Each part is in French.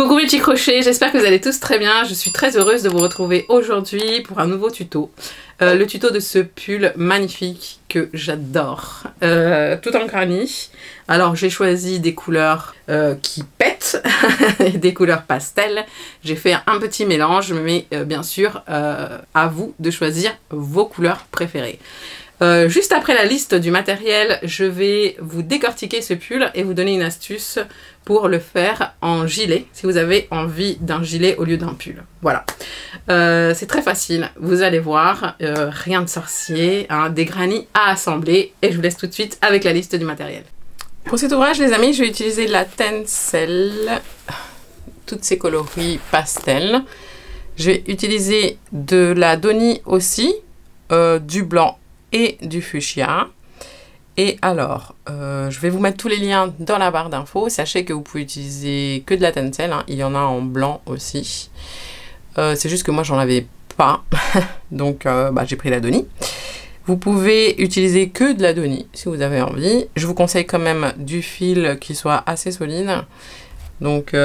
Coucou mes petits crochets, j'espère que vous allez tous très bien. Je suis très heureuse de vous retrouver aujourd'hui pour un nouveau tuto. Le tuto de ce pull magnifique que j'adore, tout en granny. Alors j'ai choisi des couleurs qui pètent, et des couleurs pastel. J'ai fait un petit mélange, mais bien sûr à vous de choisir vos couleurs préférées. Juste après la liste du matériel, je vais vous décortiquer ce pull et vous donner une astuce pour le faire en gilet, si vous avez envie d'un gilet au lieu d'un pull. Voilà, c'est très facile, vous allez voir, rien de sorcier, hein, des granny à assembler, et je vous laisse tout de suite avec la liste du matériel. Pour cet ouvrage, les amis, je vais utiliser la Tencel, toutes ces coloris pastel. Je vais utiliser de la Doni aussi, du blanc et du fuchsia. Et alors, je vais vous mettre tous les liens dans la barre d'infos. Sachez que vous pouvez utiliser que de la Tencel, hein. Il y en a en blanc aussi. C'est juste que moi j'en avais pas, donc j'ai pris la Doni. Vous pouvez utiliser que de la Doni si vous avez envie. Je vous conseille quand même du fil qui soit assez solide. Donc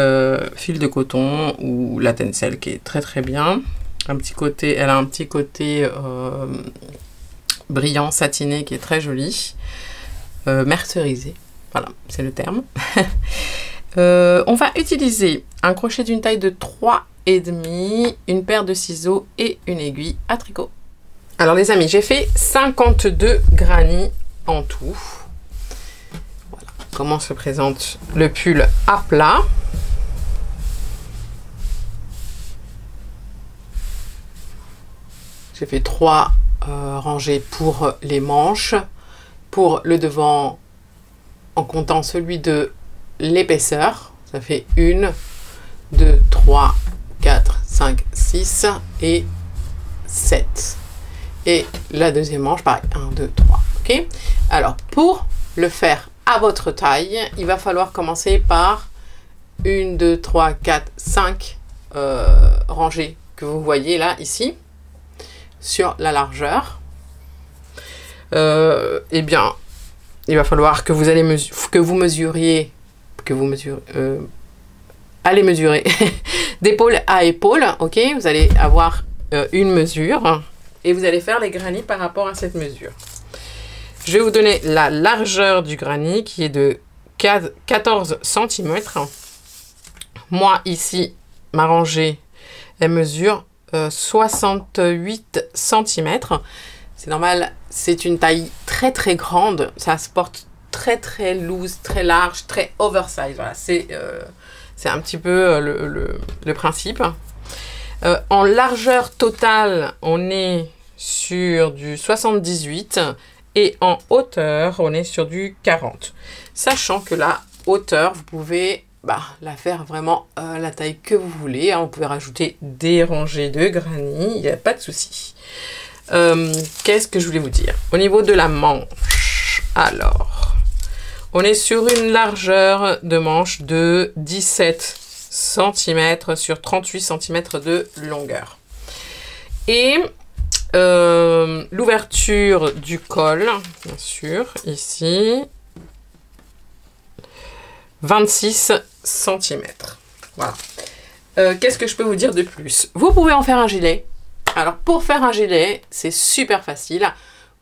fil de coton ou la Tencel qui est très très bien. Un petit côté, elle a un petit côté brillant, satiné qui est très joli. Mercerisé, voilà, c'est le terme. On va utiliser un crochet d'une taille de 3,5, une paire de ciseaux et une aiguille à tricot. Alors les amis, j'ai fait 52 granny en tout. Voilà comment se présente le pull à plat. J'ai fait 3 rangées pour les manches. Pour le devant, en comptant celui de l'épaisseur, ça fait 1, 2, 3, 4, 5, 6 et 7. Et la deuxième manche, pareil, 1, 2, 3. Ok. Alors, pour le faire à votre taille, il va falloir commencer par 1, 2, 3, 4, 5 rangées que vous voyez là, ici, sur la largeur. Eh bien, il va falloir que vous allez allez mesurer d'épaule à épaule, ok? Vous allez avoir une mesure et vous allez faire les granny par rapport à cette mesure. Je vais vous donner la largeur du granny qui est de 14 cm. Moi, ici, ma rangée, elle mesure 68 cm. C'est normal, c'est une taille très très grande, ça se porte très très loose, très large, très oversize. Voilà, c'est un petit peu le principe. En largeur totale, on est sur du 78 et en hauteur, on est sur du 40. Sachant que la hauteur, vous pouvez la faire vraiment la taille que vous voulez. Hein. Vous pouvez rajouter des rangées de granny, il n'y a pas de souci. Qu'est-ce que je voulais vous dire? Au niveau de la manche, alors, on est sur une largeur de manche de 17 cm sur 38 cm de longueur. Et l'ouverture du col, bien sûr, ici, 26 cm. Voilà. Qu'est-ce que je peux vous dire de plus? Vous pouvez en faire un gilet. Alors, pour faire un gilet, c'est super facile.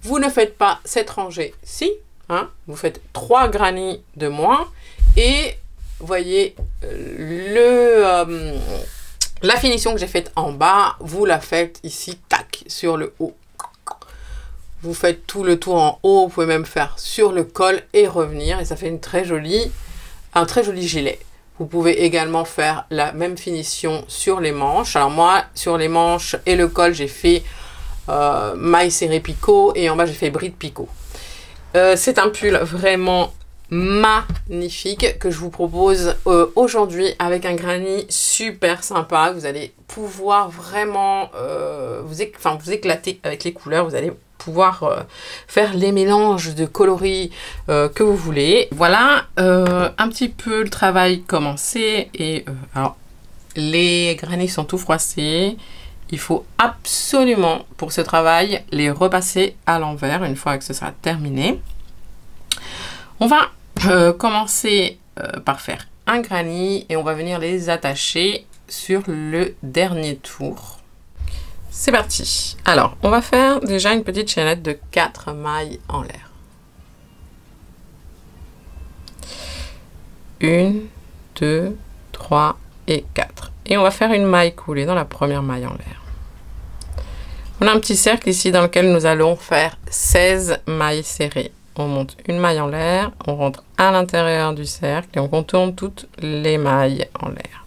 Vous ne faites pas cette rangée-ci. Hein, vous faites 3 granny de moins. Et voyez, la finition que j'ai faite en bas, vous la faites ici, tac, sur le haut. Vous faites tout le tour en haut. Vous pouvez même faire sur le col et revenir. Et ça fait un très joli gilet. Vous pouvez également faire la même finition sur les manches. Alors moi, sur les manches et le col, j'ai fait maille serrée picot et en bas, j'ai fait bride picot. C'est un pull vraiment magnifique que je vous propose aujourd'hui avec un granny super sympa. Vous allez pouvoir vraiment vous éclater avec les couleurs. Vous allez pouvoir faire les mélanges de coloris que vous voulez. Voilà un petit peu le travail commencé. Et alors les granny sont tout froissés. Il faut absolument pour ce travail les repasser à l'envers une fois que ce sera terminé. On va commencer par faire un granny et on va venir les attacher sur le dernier tour. C'est parti. Alors, on va faire déjà une petite chaînette de 4 mailles en l'air. 1, 2, 3 et 4. Et on va faire une maille coulée dans la première maille en l'air. On a un petit cercle ici dans lequel nous allons faire 16 mailles serrées. On monte une maille en l'air, on rentre à l'intérieur du cercle et on contourne toutes les mailles en l'air.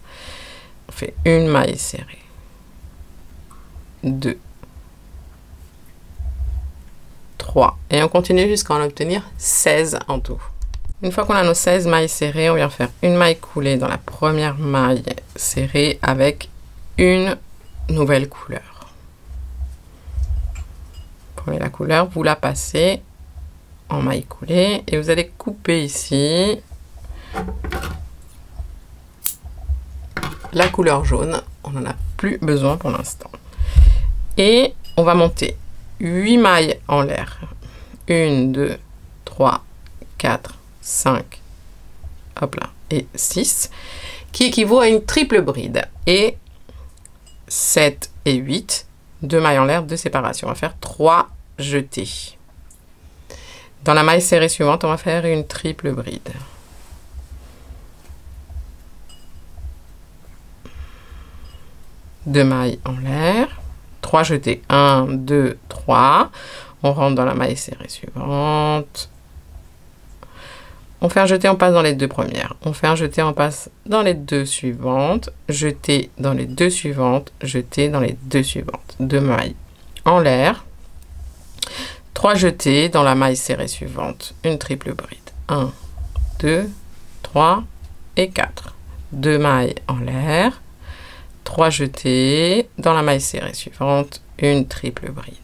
On fait une maille serrée, 2, 3 et on continue jusqu'à en obtenir 16 en tout. Une fois qu'on a nos 16 mailles serrées, on vient faire une maille coulée dans la première maille serrée avec une nouvelle couleur. Prenez la couleur, vous la passez en maille coulée et vous allez couper ici la couleur jaune. On n'en a plus besoin pour l'instant. Et on va monter 8 mailles en l'air. 1, 2, 3, 4, 5, hop là, et 6, qui équivaut à une triple bride. Et 7 et 8, 2 mailles en l'air de séparation. On va faire 3 jetés. Dans la maille serrée suivante, on va faire une triple bride. Deux mailles en l'air, 3 jetés, 1, 2, 3. On rentre dans la maille serrée suivante. On fait un jeté, on passe dans les 2 premières. On fait un jeté, on passe dans les 2 suivantes. Jeté dans les 2 suivantes. Jeté dans les 2 suivantes. 2 mailles en l'air. 3 jetés dans la maille serrée suivante. Une triple bride. 1, 2, 3 et 4. 2 mailles en l'air. 3 jetés dans la maille serrée suivante. Une triple bride.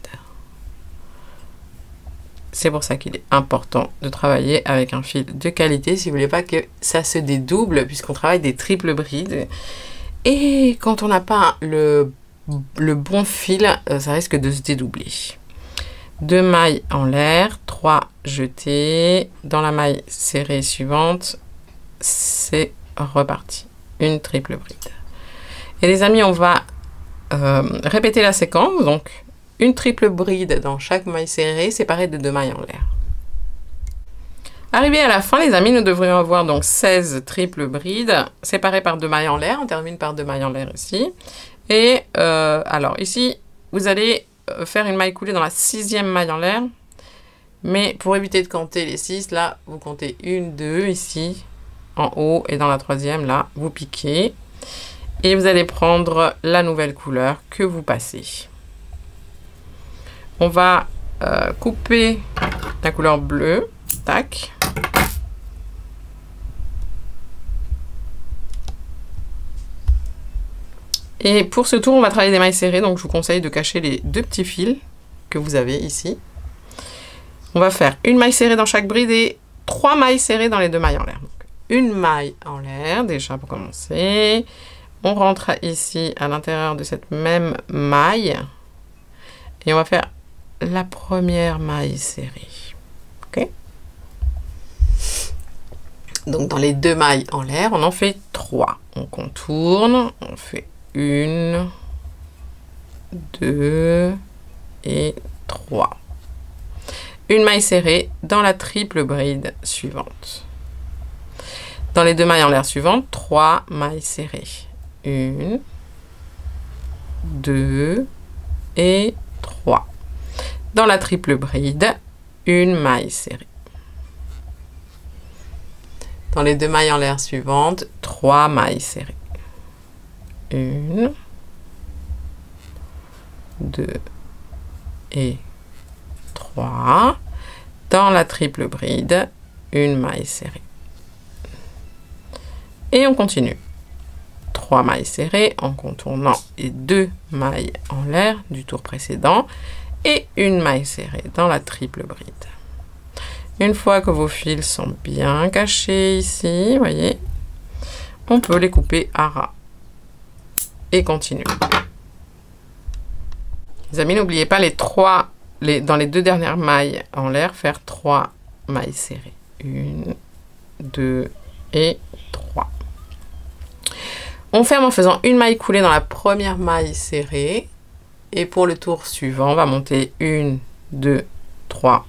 C'est pour ça qu'il est important de travailler avec un fil de qualité si vous voulez pas que ça se dédouble, puisqu'on travaille des triples brides. Et quand on n'a pas le bon fil, ça risque de se dédoubler. 2 mailles en l'air, 3 jetés. Dans la maille serrée suivante, c'est reparti. Une triple bride. Et les amis, on va répéter la séquence. Donc, une triple bride dans chaque maille serrée, séparée de 2 mailles en l'air. Arrivé à la fin, les amis, nous devrions avoir donc 16 triples brides séparées par 2 mailles en l'air. On termine par 2 mailles en l'air ici. Et alors ici, vous allez faire une maille coulée dans la 6e maille en l'air. Mais pour éviter de compter les 6, là, vous comptez 1, 2 ici, en haut. Et dans la 3e, là, vous piquez. Et vous allez prendre la nouvelle couleur que vous passez. On va couper la couleur bleue. Tac. Et pour ce tour, on va travailler des mailles serrées. Donc, je vous conseille de cacher les 2 petits fils que vous avez ici. On va faire une maille serrée dans chaque bride et 3 mailles serrées dans les 2 mailles en l'air. Donc, une maille en l'air, déjà pour commencer. On rentre ici à l'intérieur de cette même maille. Et on va faire la première maille serrée. Ok? Donc, dans les 2 mailles en l'air, on en fait 3. On contourne, on fait 1, 2 et 3. Une maille serrée dans la triple bride suivante. Dans les 2 mailles en l'air suivantes, 3 mailles serrées. 1, 2 et 3. Dans la triple bride, une maille serrée. Dans les 2 mailles en l'air suivantes, 3 mailles serrées. 1, 2 et 3. Dans la triple bride, une maille serrée. Et on continue. 3 mailles serrées en contournant les 2 mailles en l'air du tour précédent et une maille serrée dans la triple bride. Une fois que vos fils sont bien cachés ici, voyez, on peut les couper à ras et continuer. Les amis, n'oubliez pas dans les 2 dernières mailles en l'air, faire 3 mailles serrées. 1, 2 et 3. On ferme en faisant une maille coulée dans la première maille serrée. Et pour le tour suivant, on va monter 1, 2, 3,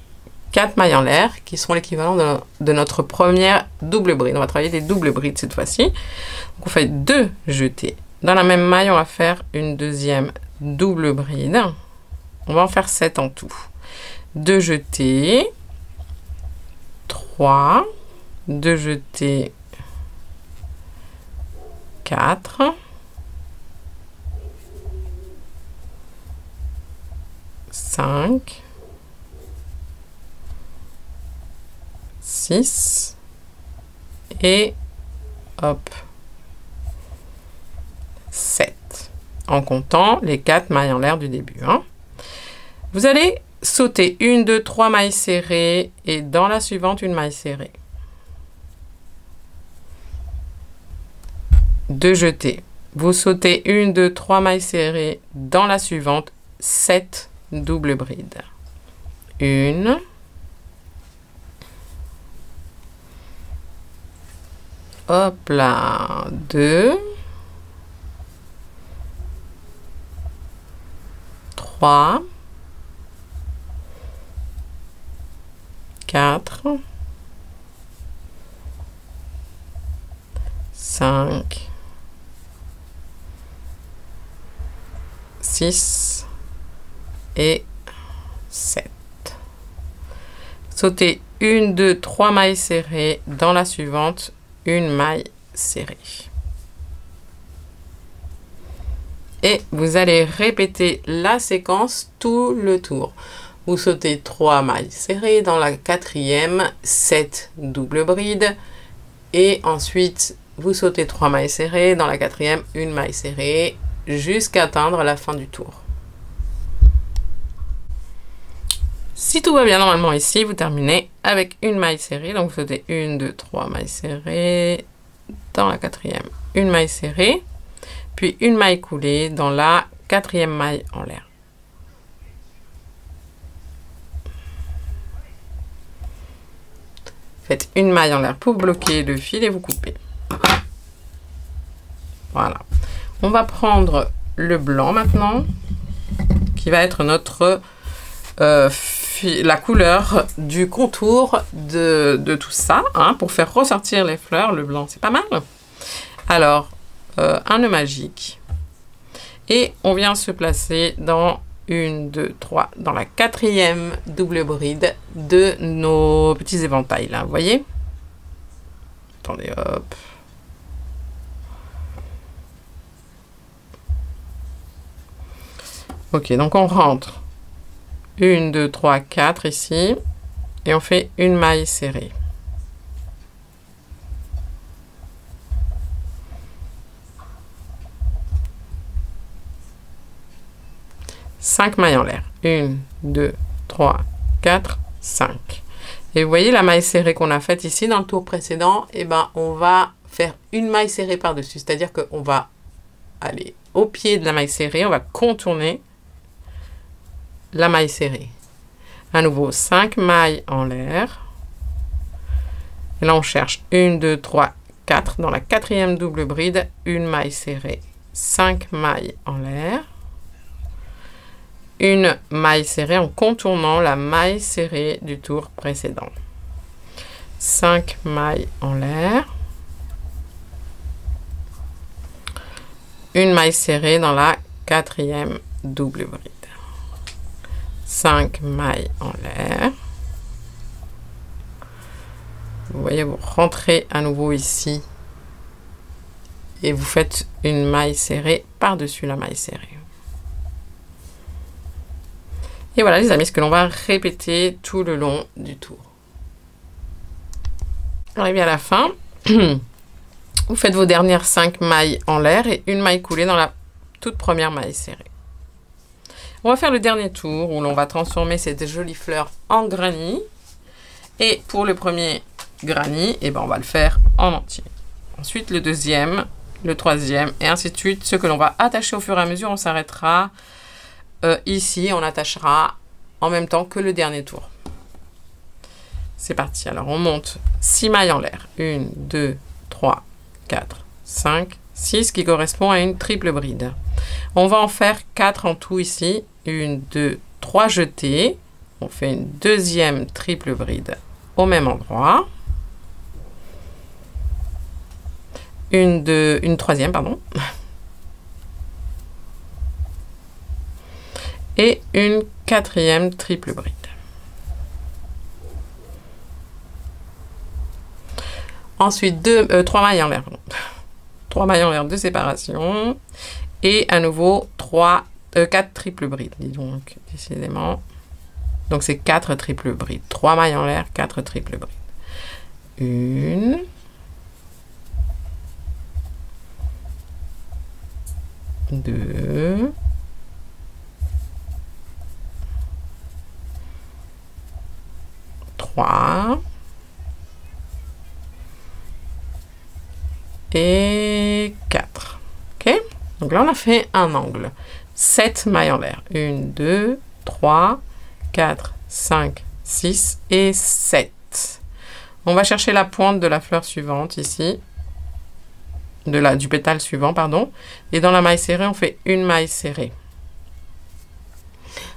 4 mailles en l'air qui seront l'équivalent de notre première double bride. On va travailler des doubles brides cette fois-ci. On fait 2 jetés. Dans la même maille, on va faire une deuxième double bride. On va en faire 7 en tout. 2 jetés, 3, 2 jetés, 4, 5, 6 et hop, 7 en comptant les 4 mailles en l'air du début. Hein. Vous allez sauter 1, 2, 3 mailles serrées et dans la suivante une maille serrée. 2 jetés. Vous sautez 1, 2, 3 mailles serrées dans la suivante 7 doubles brides. 1, hop là, 2, 3, 4, 5, 6 et 7. Sautez 1, 2, 3 mailles serrées dans la suivante, une maille serrée. Et vous allez répéter la séquence tout le tour. Vous sautez 3 mailles serrées dans la quatrième, 7 doubles brides. Et ensuite, vous sautez 3 mailles serrées dans la quatrième, une maille serrée, jusqu'à atteindre la fin du tour. Si tout va bien normalement ici, vous terminez avec une maille serrée. Donc vous sautez 1, 2, 3 mailles serrées dans la quatrième, une maille serrée, puis une maille coulée dans la quatrième maille en l'air. Faites une maille en l'air pour bloquer le fil et vous coupez. Voilà. On va prendre le blanc maintenant, qui va être notre la couleur du contour de tout ça, hein, pour faire ressortir les fleurs. Le blanc, c'est pas mal. Alors, un nœud magique. Et on vient se placer dans 1, 2, 3, dans la quatrième double bride de nos petits éventails, là, vous voyez? Attendez, hop. Ok, donc on rentre 1, 2, 3, 4 ici, et on fait une maille serrée. Cinq mailles en l'air. 1, 2, 3, 4, 5. Et vous voyez la maille serrée qu'on a faite ici dans le tour précédent, et ben on va faire une maille serrée par-dessus. C'est-à-dire qu'on va aller au pied de la maille serrée, on va contourner la maille serrée. À nouveau, 5 mailles en l'air. Et là, on cherche 1, 2, 3, 4. Dans la quatrième double bride, une maille serrée. 5 mailles en l'air. Une maille serrée en contournant la maille serrée du tour précédent. 5 mailles en l'air. Une maille serrée dans la quatrième double bride. 5 mailles en l'air. Vous voyez, vous rentrez à nouveau ici et vous faites une maille serrée par-dessus la maille serrée. Et voilà les amis, ce que l'on va répéter tout le long du tour. Arrivé à la fin, vous faites vos dernières 5 mailles en l'air et une maille coulée dans la toute première maille serrée. On va faire le dernier tour où l'on va transformer cette jolie fleur en granny. Et pour le premier granny, eh ben on va le faire en entier. Ensuite, le deuxième, le troisième, et ainsi de suite. Ce que l'on va attacher au fur et à mesure, on s'arrêtera ici. On attachera en même temps que le dernier tour. C'est parti. Alors, on monte 6 mailles en l'air. 1, 2, 3, 4, 5, 6 qui correspond à une triple bride. On va en faire 4 en tout ici. 1, 2, 3 jetés. On fait une deuxième triple bride au même endroit. Une troisième, pardon. Et une quatrième triple bride. Ensuite, 3 mailles en l'air. 3 mailles en l'air de séparation. Et à nouveau, 4 triples brides. Dis donc, décidément. Donc, c'est 4 triples brides. 3 mailles en l'air, 4 triples brides. 1. 2. 3. Et 4. Ok? Donc là, on a fait un angle. 7 mailles en l'air. 1, 2, 3, 4, 5, 6 et 7. On va chercher la pointe de la fleur suivante ici. Du pétale suivant, pardon. Et dans la maille serrée, on fait une maille serrée.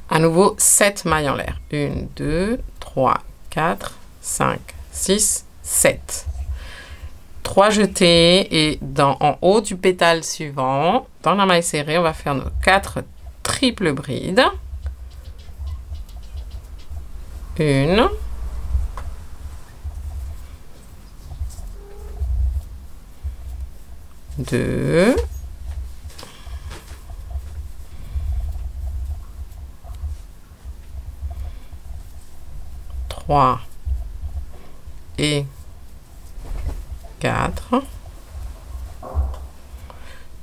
À nouveau, 7 mailles en l'air. 1, 2, 3, 4, 5, 6, 7. 3 jetés et en haut du pétale suivant, dans la maille serrée, on va faire nos 4 triples brides. 1. 2. 3 et 4.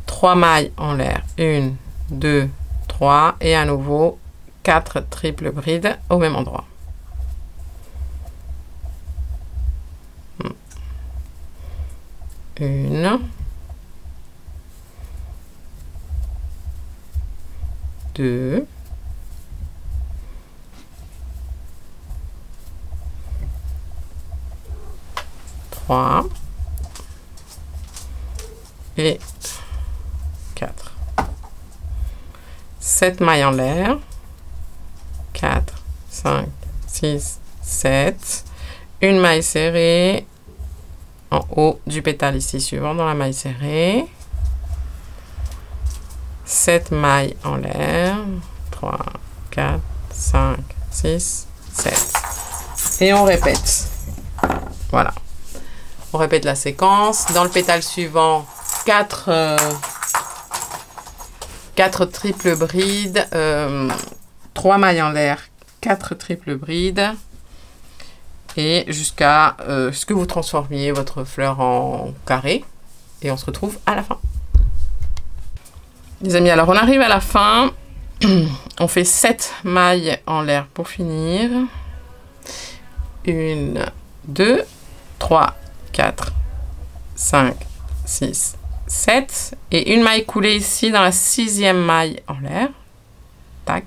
3 mailles en l'air. 1, 2, 3 et à nouveau 4 triples brides au même endroit. Une. 2. 3 et 4. 7 mailles en l'air. 4, 5, 6, 7. Une maille serrée en haut du pétale ici suivant dans la maille serrée. 7 mailles en l'air. 3, 4, 5, 6, 7. Et on répète. Voilà. On répète la séquence. Dans le pétale suivant, 4 triples brides, 3 mailles en l'air, 4 triples brides, et jusqu'à ce que vous transformiez votre fleur en carré. Et on se retrouve à la fin. Les amis, alors on arrive à la fin. On fait 7 mailles en l'air pour finir. 1, 2, 3, 4, 5, 6, 7. Et une maille coulée ici dans la 6e maille en l'air. Tac.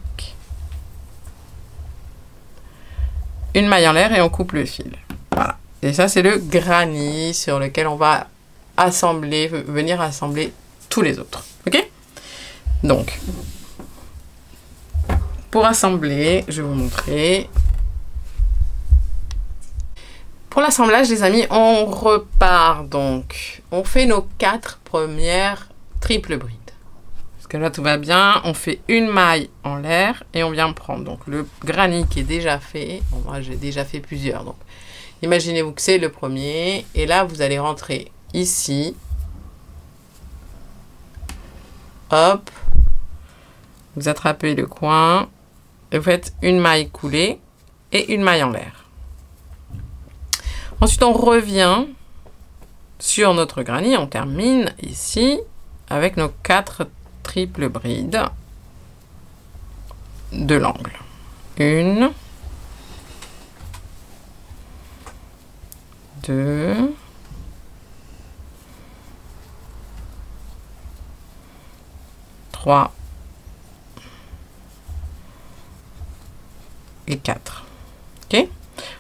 Une maille en l'air et on coupe le fil. Voilà. Et ça, c'est le granny sur lequel on va assembler, venir assembler tous les autres. Ok? Donc, pour assembler, je vais vous montrer. Pour l'assemblage, les amis, on repart donc. On fait nos 4 premières triples brides. Parce que là, tout va bien. On fait une maille en l'air et on vient prendre donc le granny qui est déjà fait. Bon, moi, j'ai déjà fait plusieurs. Donc, imaginez-vous que c'est le premier. Et là, vous allez rentrer ici. Hop. Vous attrapez le coin. Et vous faites une maille coulée et une maille en l'air. Ensuite, on revient sur notre granny. On termine ici avec nos 4 triples brides de l'angle. 1, 2, 3 et 4. Ok?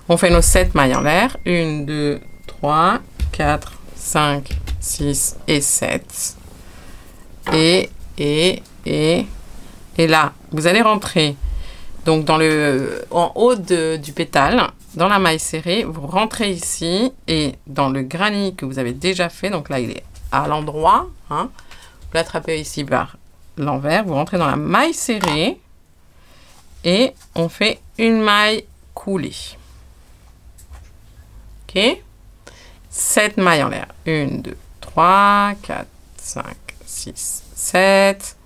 On fait nos 7 mailles en l'air. 1, 2, 3, 4, 5, 6 et 7. Et là, vous allez rentrer donc en haut du pétale, dans la maille serrée, vous rentrez ici et dans le granny que vous avez déjà fait, donc là il est à l'endroit, hein, vous l'attrapez ici par l'envers, vous rentrez dans la maille serrée et on fait une maille coulée. Ok, 7 mailles en l'air, 1, 2, 3, 4, 5, 6, 7.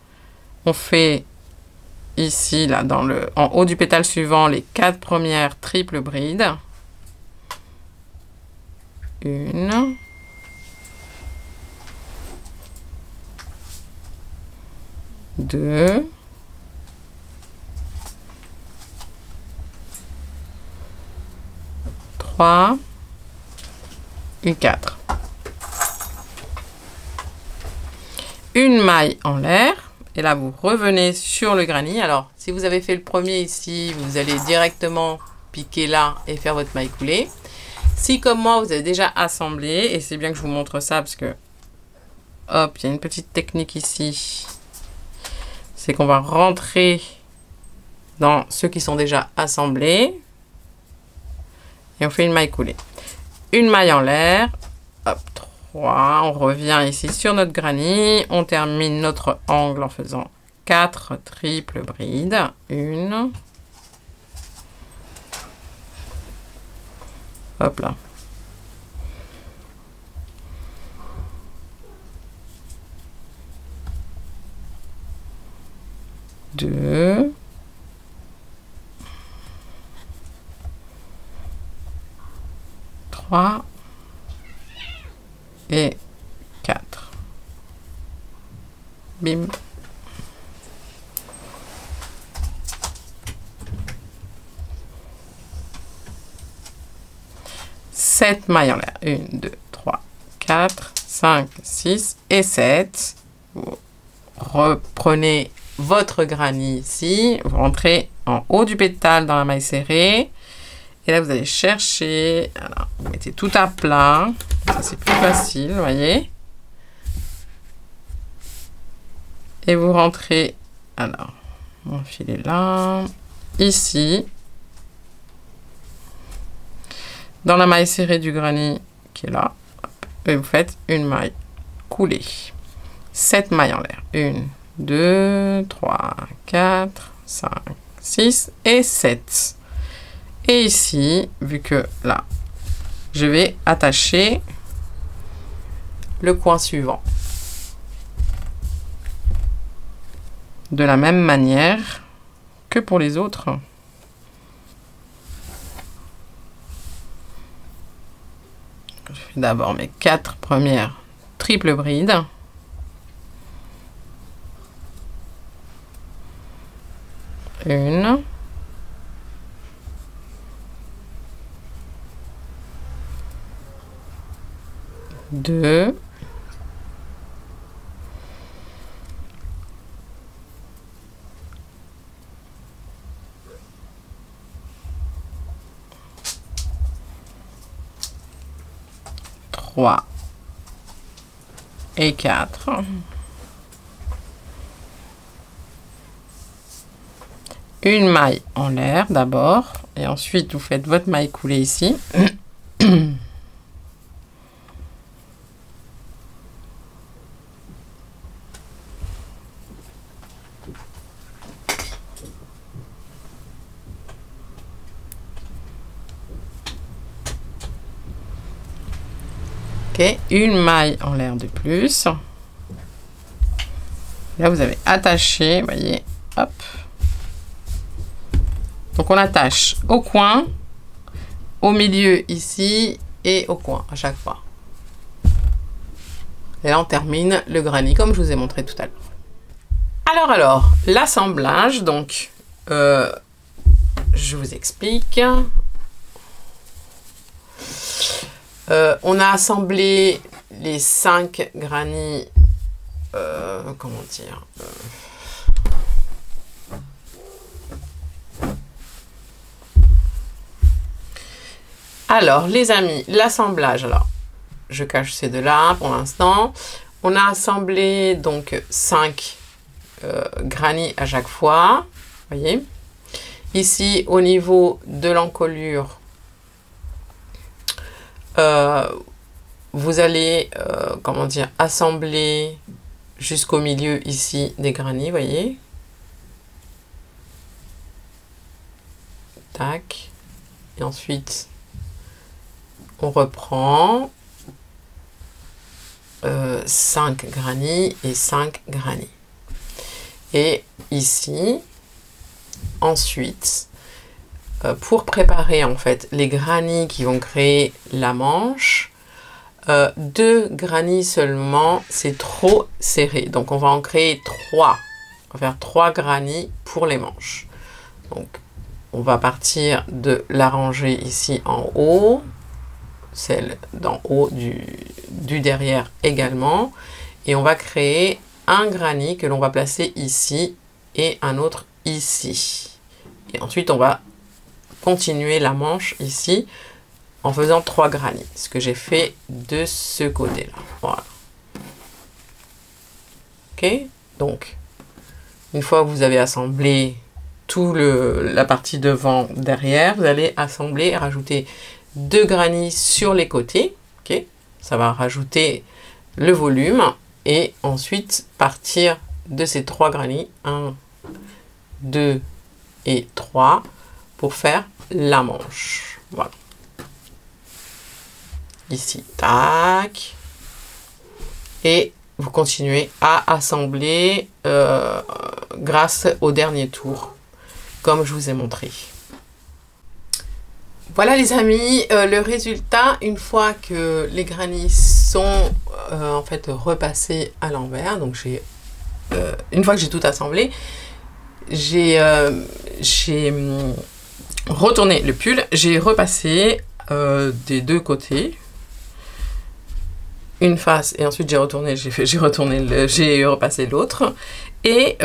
On fait ici, là, en haut du pétale suivant, les 4 premières triples brides. 1. 2. 3. Et 4. Une maille en l'air. Et là, vous revenez sur le granny. Alors, si vous avez fait le premier ici, vous allez directement piquer là et faire votre maille coulée. Si, comme moi, vous avez déjà assemblé, et c'est bien que je vous montre ça parce que, hop, il y a une petite technique ici. C'est qu'on va rentrer dans ceux qui sont déjà assemblés. Et on fait une maille coulée. Une maille en l'air. Hop, 3. On revient ici sur notre granny. On termine notre angle en faisant 4 triples brides. 1. Hop là. 2. 3. Et 4. Bim. Sept mailles en l'air. 1, 2, 3, 4, 5, 6 et 7. Vous reprenez votre granny ici. Vous rentrez en haut du pétale dans la maille serrée. Et là, vous allez chercher. Alors, vous mettez tout à plat. Ça, c'est plus facile, vous voyez. Et vous rentrez. Alors, mon fil est là. Ici. Dans la maille serrée du granny qui est là. Et vous faites une maille coulée. 7 mailles en l'air. 1, 2, 3, 4, 5, 6 et 7. Et ici, vu que là, je vais attacher le coin suivant. De la même manière que pour les autres. Je fais d'abord mes 4 premières triples brides. Une. 2. 3 et 4. Une maille en l'air d'abord et ensuite vous faites votre maille coulée ici. Ok, une maille en l'air de plus. Là, vous avez attaché, vous voyez, hop. Donc, on attache au coin, au milieu ici et au coin à chaque fois. Et là, on termine le granny comme je vous ai montré tout à l'heure. Alors, l'assemblage, donc, je vous explique. On a assemblé les 5 granny, comment dire, alors les amis, l'assemblage, alors je cache ces deux-là pour l'instant. On a assemblé donc 5 granny à chaque fois. Voyez. Ici, au niveau de l'encolure, vous allez, comment dire, assembler jusqu'au milieu ici des granny, voyez. Tac. Et ensuite, on reprend 5 granny et 5 granny. Et ici, ensuite, pour préparer en fait les granny qui vont créer la manche, 2 granny seulement, c'est trop serré. Donc on va en créer 3. On va faire 3 granny pour les manches. Donc on va partir de la rangée ici en haut, celle d'en haut du derrière également, et on va créer un granny que l'on va placer ici et un autre ici. Et ensuite on va continuer la manche ici en faisant 3 granny, ce que j'ai fait de ce côté là. Voilà. Ok, donc une fois que vous avez assemblé tout la partie devant, derrière, vous allez assembler et rajouter 2 granny sur les côtés. Ok, ça va rajouter le volume et ensuite partir de ces 3 granny, 1, 2 et 3 pour faire la manche. Voilà. Ici, tac. Et vous continuez à assembler grâce au dernier tour, comme je vous ai montré. Voilà les amis, le résultat, une fois que les granny sont en fait repassés à l'envers, donc j'ai une fois que j'ai tout assemblé, j'ai retourné le pull, j'ai repassé des deux côtés une face et ensuite j'ai repassé l'autre et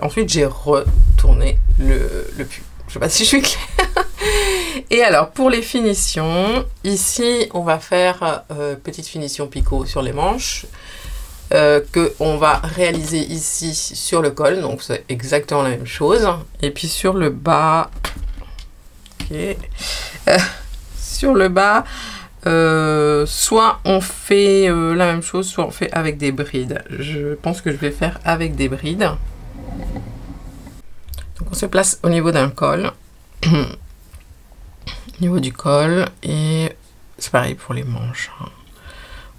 ensuite j'ai retourné le pull. Je sais pas si je suis claire. Et alors pour les finitions, ici on va faire petite finition picot sur les manches que on va réaliser ici sur le col, donc c'est exactement la même chose. Et puis sur le bas, ok, sur le bas, soit on fait la même chose, soit on fait avec des brides. Je pense que je vais faire avec des brides. Donc on se place au niveau d'un col, au niveau du col, et c'est pareil pour les manches.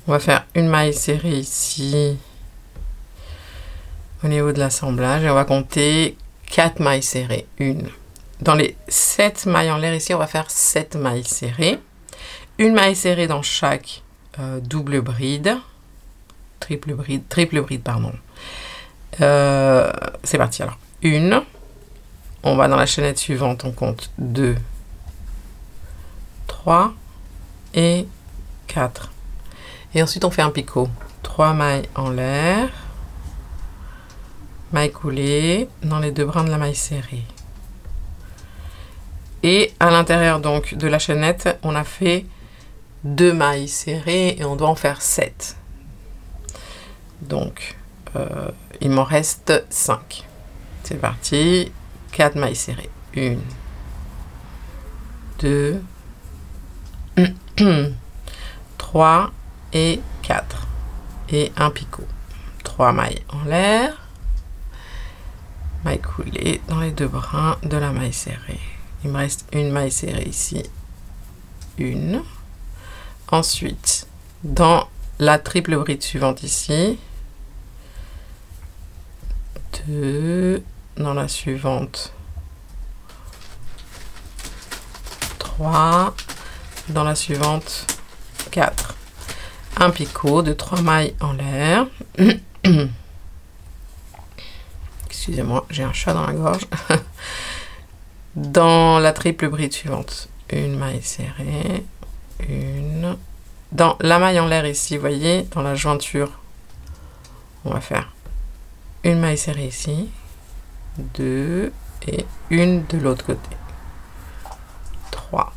On va faire une maille serrée ici, au niveau de l'assemblage, et on va compter 4 mailles serrées. Une. Dans les 7 mailles en l'air ici, on va faire 7 mailles serrées. Une maille serrée dans chaque triple bride, pardon. C'est parti alors. Une. On va dans la chaînette suivante, on compte 2, 3 et 4. Et ensuite on fait un picot. 3 mailles en l'air, maille coulée dans les deux brins de la maille serrée. Et à l'intérieur donc de la chaînette, on a fait 2 mailles serrées et on doit en faire 7. Donc il m'en reste 5. C'est parti. 4 mailles serrées. 1, 2, 3 et 4. Et un picot. 3 mailles en l'air. Maille coulée dans les deux brins de la maille serrée. Il me reste une maille serrée ici. Une. Ensuite, dans la triple bride suivante ici. 2. Dans la suivante, 3, dans la suivante, 4. Un picot de 3 mailles en l'air. Excusez-moi, j'ai un chat dans la gorge. Dans la triple bride suivante, une maille serrée, une. Dans la maille en l'air ici, vous voyez, dans la jointure, on va faire une maille serrée ici. 2 et une de l'autre côté. 3.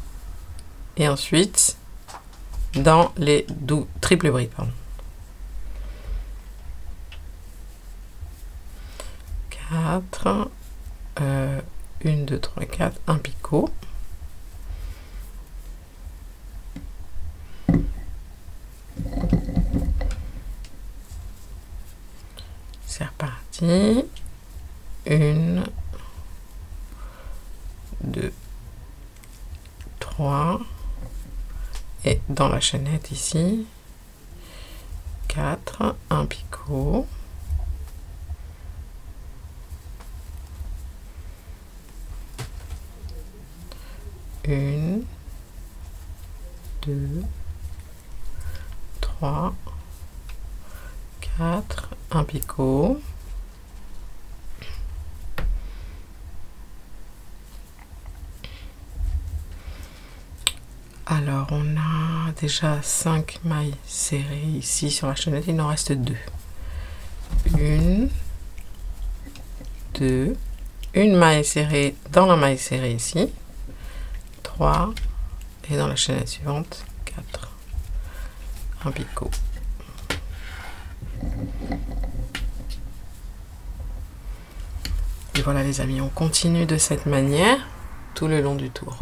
Et ensuite, dans les triples brides. Pardon. 4, 1, 2, 3, 4, un picot. C'est reparti. 1, 2, 3. Et dans la chaînette ici, 4, un picot. 1, 2, 3, 4, un picot. Alors, on a déjà 5 mailles serrées ici sur la chaînette, il en reste 2. 1, 2, une maille serrée dans la maille serrée ici. 3, et dans la chaînette suivante, 4. Un picot. Et voilà les amis, on continue de cette manière tout le long du tour.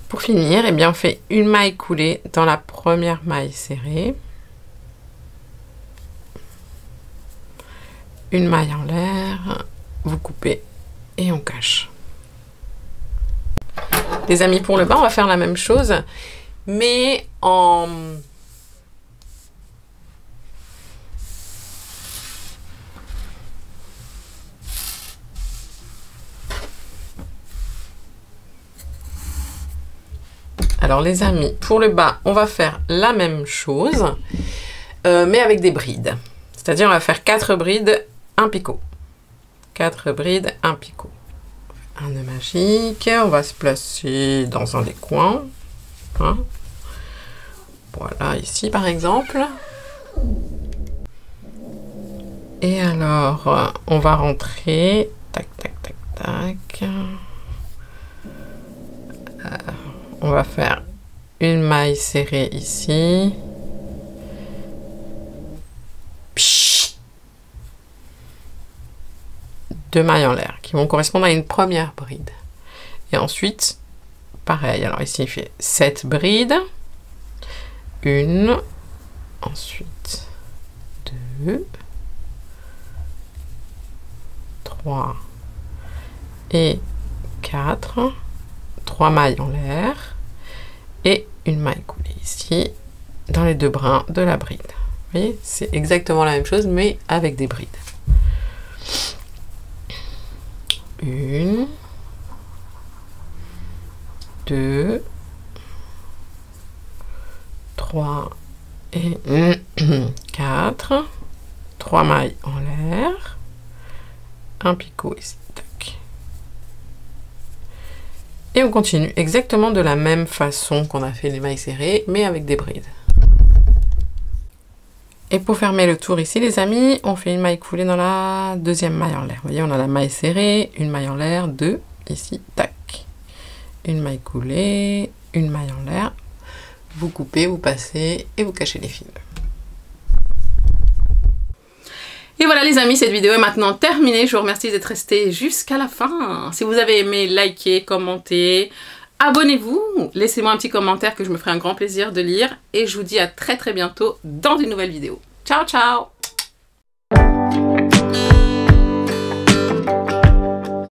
Pour finir, eh bien, on fait une maille coulée dans la première maille serrée. Une maille en l'air, vous coupez et on cache. Les amis, pour le bas, on va faire la même chose, mais en... Alors les amis, pour le bas, on va faire la même chose, mais avec des brides. C'est-à-dire, on va faire 4 brides, un picot. 4 brides, un picot. Un nœud magique, on va se placer dans un des coins. Hein. Voilà, ici par exemple. Et alors, on va rentrer. Tac, tac, tac, tac. On va faire une maille serrée ici. Deux mailles en l'air qui vont correspondre à une première bride. Et ensuite, pareil. Alors ici, il fait 7 brides. 1, ensuite 2, 3 et 4. 3 mailles en l'air et une maille coulée ici dans les 2 brins de la bride. Vous voyez, c'est exactement la même chose mais avec des brides. 1, 2, 3 et 4. 3 mailles en l'air, un picot ici. Et on continue exactement de la même façon qu'on a fait les mailles serrées, mais avec des brides. Et pour fermer le tour ici, les amis, on fait une maille coulée dans la deuxième maille en l'air. Vous voyez, on a la maille serrée, une maille en l'air, 2, ici, tac. Une maille coulée, une maille en l'air. Vous coupez, vous passez et vous cachez les fils. Et voilà les amis, cette vidéo est maintenant terminée. Je vous remercie d'être restés jusqu'à la fin. Si vous avez aimé, likez, commentez, abonnez-vous. Laissez-moi un petit commentaire que je me ferai un grand plaisir de lire. Et je vous dis à très bientôt dans une nouvelle vidéo. Ciao ciao!